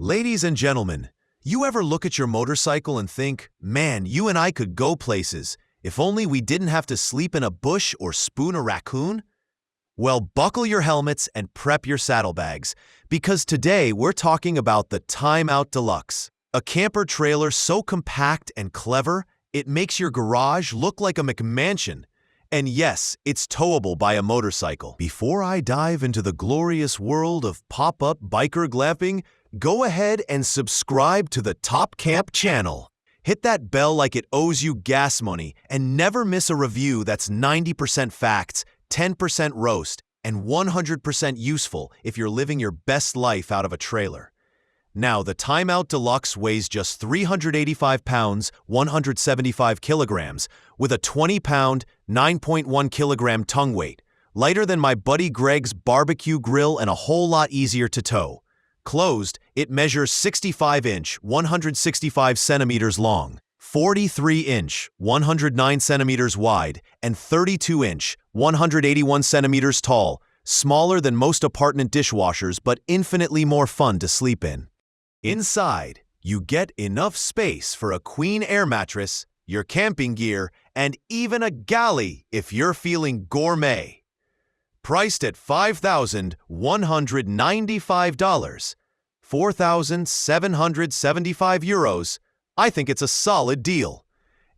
Ladies and gentlemen, you ever look at your motorcycle and think, man, you and I could go places if only we didn't have to sleep in a bush or spoon a raccoon? Well, buckle your helmets and prep your saddlebags, because today we're talking about the Time Out Deluxe, a camper trailer so compact and clever, it makes your garage look like a McMansion. And yes, it's towable by a motorcycle. Before I dive into the glorious world of pop-up biker glamping, go ahead and subscribe to the Top Camp channel. Hit that bell like it owes you gas money and never miss a review that's 90% facts, 10% roast, and 100% useful if you're living your best life out of a trailer. Now, the Time Out Deluxe weighs just 385 pounds, 175 kilograms, with a 20-pound, 9.1 kilogram tongue weight, lighter than my buddy Greg's barbecue grill and a whole lot easier to tow. Closed, it measures 65-inch, 165 centimeters long, 43-inch, 109 centimeters wide, and 32-inch, 181 centimeters tall, smaller than most apartment dishwashers but infinitely more fun to sleep in. Inside, you get enough space for a queen air mattress, your camping gear, and even a galley if you're feeling gourmet. Priced at $5,195, 4,775 euros, I think it's a solid deal,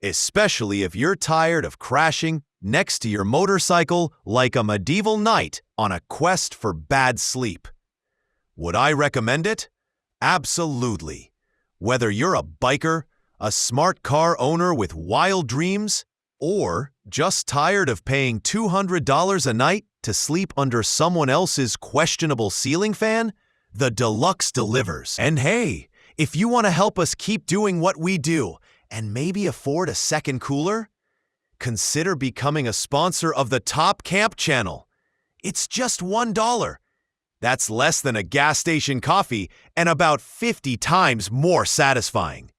especially if you're tired of crashing next to your motorcycle like a medieval knight on a quest for bad sleep. Would I recommend it? Absolutely. Whether you're a biker, a smart car owner with wild dreams, or just tired of paying $200 a night to sleep under someone else's questionable ceiling fan, the Deluxe delivers. And hey, if you want to help us keep doing what we do and maybe afford a second cooler, consider becoming a sponsor of the Top Camp channel. It's just $1. That's less than a gas station coffee and about 50 times more satisfying.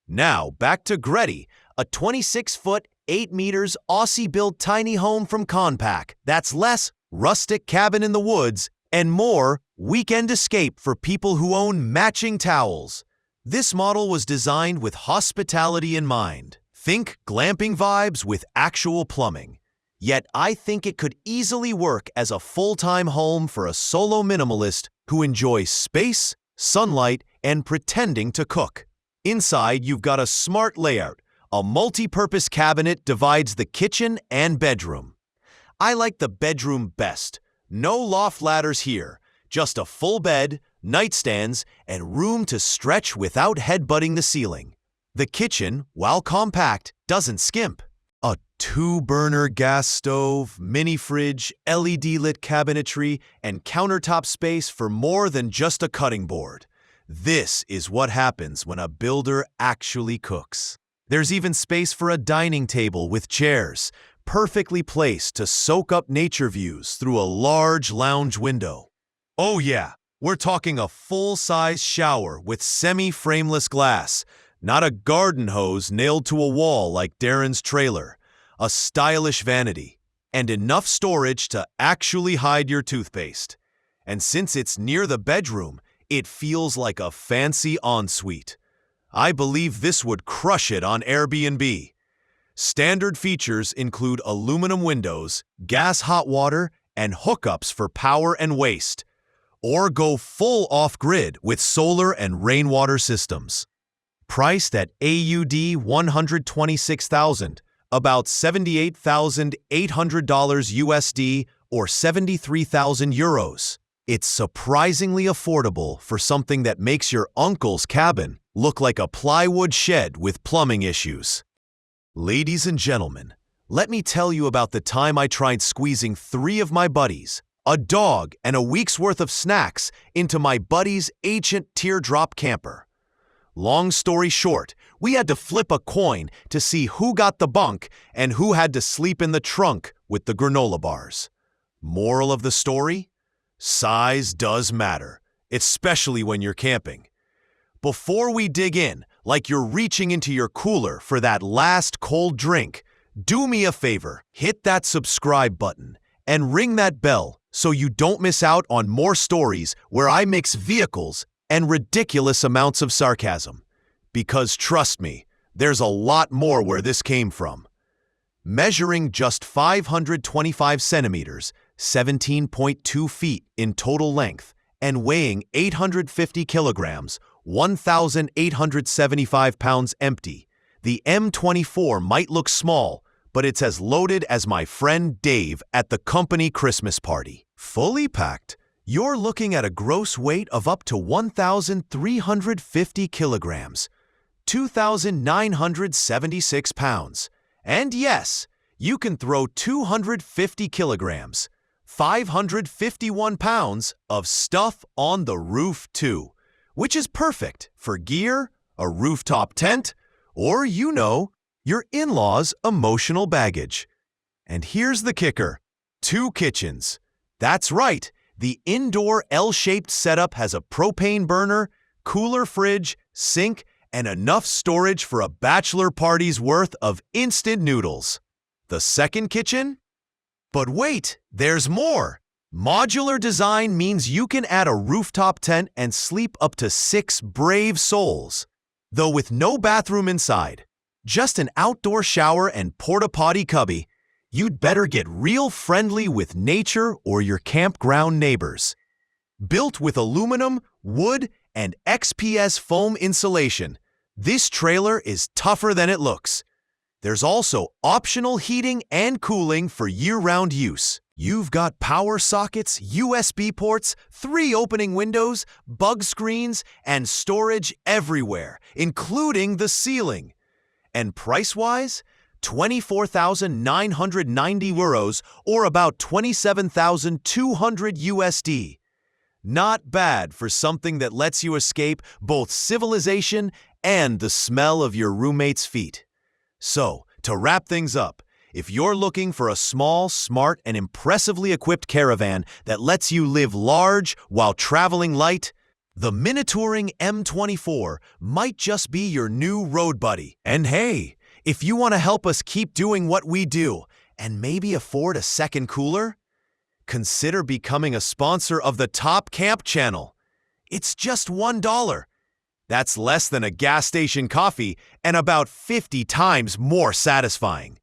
Now, back to Gretty, a 26-foot, 8 meters Aussie-built tiny home from Compact that's less rustic cabin in the woods and more weekend escape for people who own matching towels. This model was designed with hospitality in mind. Think glamping vibes with actual plumbing. Yet I think it could easily work as a full-time home for a solo minimalist who enjoys space, sunlight, and pretending to cook. Inside, you've got a smart layout. A multi-purpose cabinet divides the kitchen and bedroom. I like the bedroom best. No loft ladders here, just a full bed, nightstands, and room to stretch without headbutting the ceiling. The kitchen, while compact, doesn't skimp. A 2-burner gas stove, mini fridge, LED-lit cabinetry, and countertop space for more than just a cutting board. This is what happens when a builder actually cooks. There's even space for a dining table with chairs, perfectly placed to soak up nature views through a large lounge window. Oh yeah, we're talking a full-size shower with semi-frameless glass, not a garden hose nailed to a wall like Darren's trailer, a stylish vanity, and enough storage to actually hide your toothpaste. And since it's near the bedroom, it feels like a fancy ensuite. I believe this would crush it on Airbnb. Standard features include aluminum windows, gas hot water, and hookups for power and waste. Or go full off-grid with solar and rainwater systems. Priced at AUD 126,000, about $78,800 USD or 73,000 euros. It's surprisingly affordable for something that makes your uncle's cabin look like a plywood shed with plumbing issues. Ladies and gentlemen, let me tell you about the time I tried squeezing 3 of my buddies, a dog, and a week's worth of snacks into my buddy's ancient Teardrop camper. Long story short, we had to flip a coin to see who got the bunk and who had to sleep in the trunk with the granola bars. Moral of the story? Size does matter, especially when you're camping. Before we dig in, like you're reaching into your cooler for that last cold drink, do me a favor, hit that subscribe button and ring that bell so you don't miss out on more stories where I mix vehicles and ridiculous amounts of sarcasm. Because trust me, there's a lot more where this came from. Measuring just 525 centimeters, 17.2 feet in total length, and weighing 850 kilograms, 1,875 pounds empty, the M24 might look small, but it's as loaded as my friend Dave at the company Christmas party. Fully packed, you're looking at a gross weight of up to 1,350 kilograms, 2,976 pounds. And yes, you can throw 250 kilograms, 551 pounds of stuff on the roof too, which is perfect for gear, a rooftop tent, or, your in-laws' emotional baggage. And here's the kicker: 2 kitchens. That's right, the indoor L-shaped setup has a propane burner, cooler fridge, sink, and enough storage for a bachelor party's worth of instant noodles. The second kitchen? But wait, there's more! Modular design means you can add a rooftop tent and sleep up to 6 brave souls. Though with no bathroom inside, just an outdoor shower and porta-potty cubby, you'd better get real friendly with nature or your campground neighbors. Built with aluminum, wood, and XPS foam insulation, this trailer is tougher than it looks. There's also optional heating and cooling for year-round use. You've got power sockets, USB ports, 3 opening windows, bug screens, and storage everywhere, including the ceiling. And price-wise, 24,990 euros, or about 27,200 USD. Not bad for something that lets you escape both civilization and the smell of your roommate's feet. So, to wrap things up, if you're looking for a small, smart, and impressively equipped caravan that lets you live large while traveling light, the mini-touring M24 might just be your new road buddy. And hey, if you want to help us keep doing what we do and maybe afford a second cooler, consider becoming a sponsor of the Top Camp channel. It's just $1. That's less than a gas station coffee and about 50 times more satisfying.